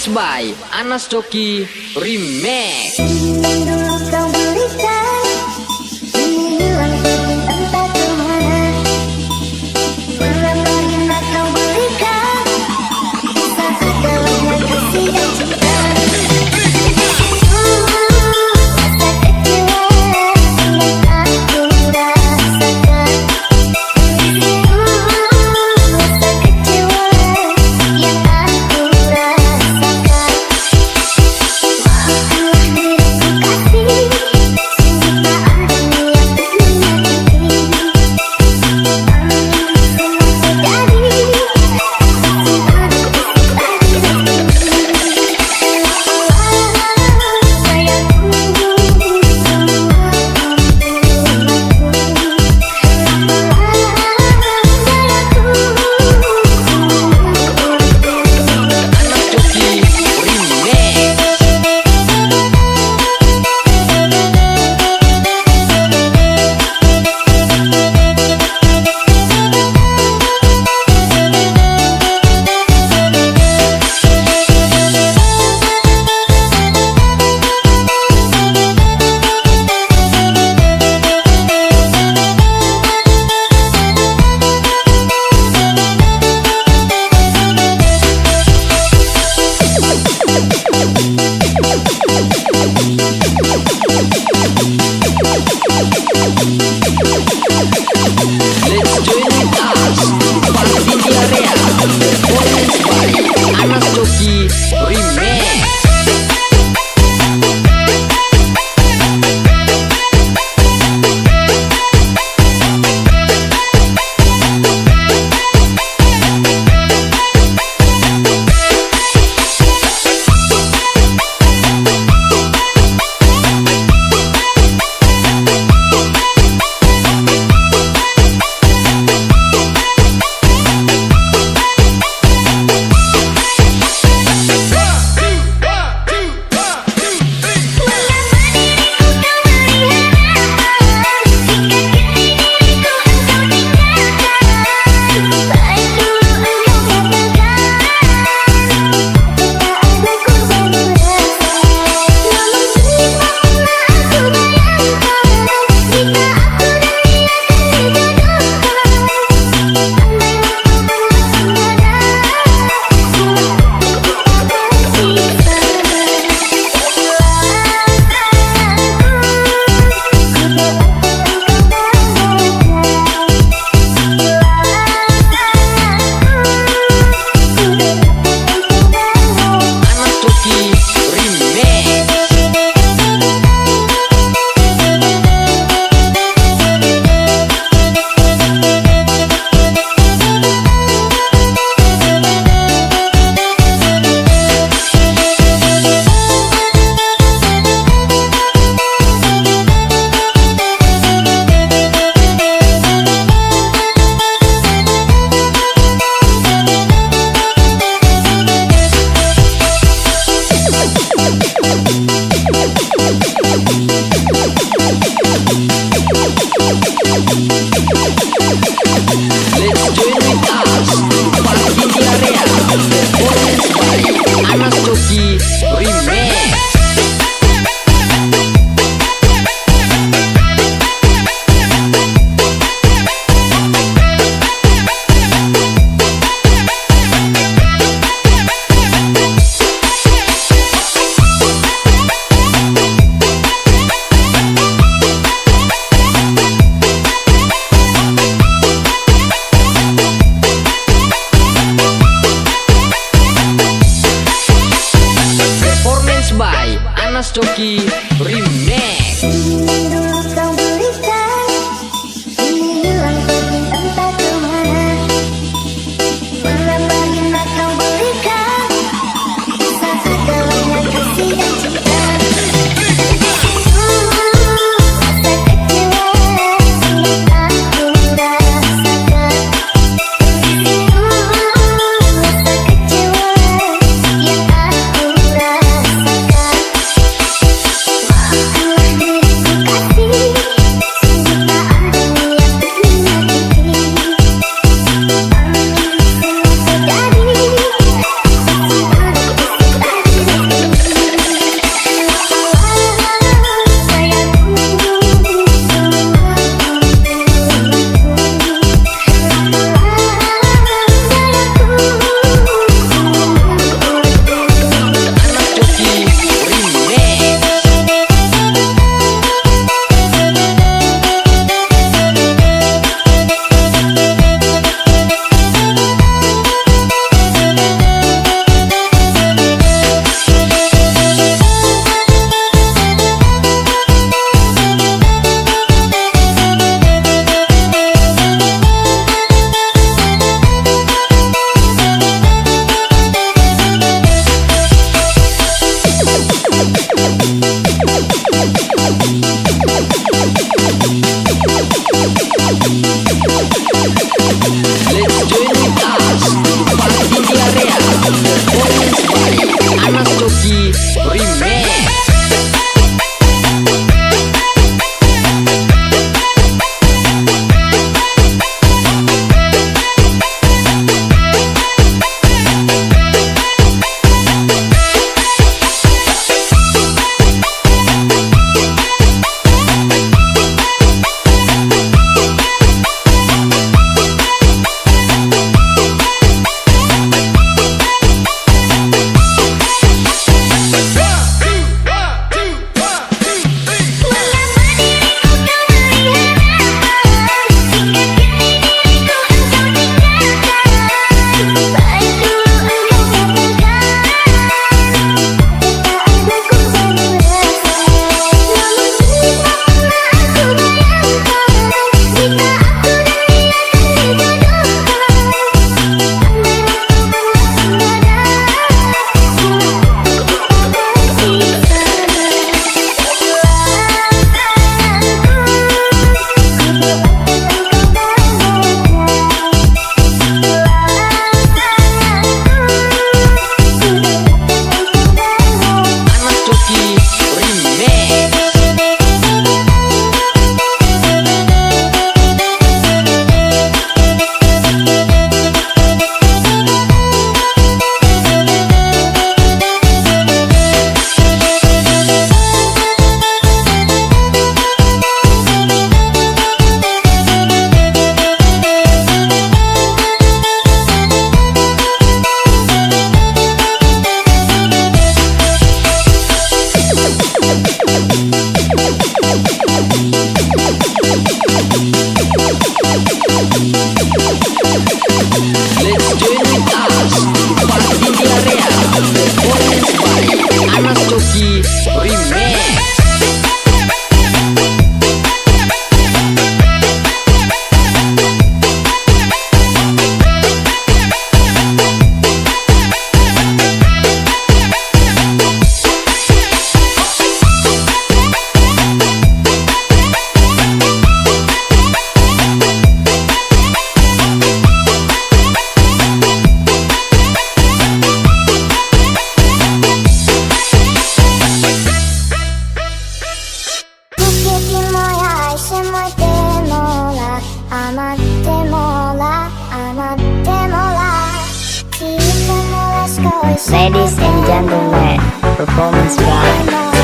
Performance by Anas Coki Remix. Kau berikan hilang pergi entah kemana. Berapa yang kau berikan saat dalamnya kasih dan cinta. Rasa kecewa yang aku rasakan. Rasa kecewa yang aku rasakan. Maafkanlah diriku kasih, sungguh tak ada niat untuk menyakiti. Semua terjadi, Anas Coki Remix. Let's join with us. Party di area. Performance by Anas Coki Remix. Anas Coki Remix. Let's join with us. Party di area. Performance by Anas Coki Remix. Performance by Anas Coki Remix. kau berikan hilang pergi entah kemana. Berapa yang kau berikan saat dalamnya kasih dan cinta. Rasa kecewa yang aku rasakan. Rasa kecewa yang aku rasakan. Maafkanlah diriku kasih, Ladies and gentlemen, performance by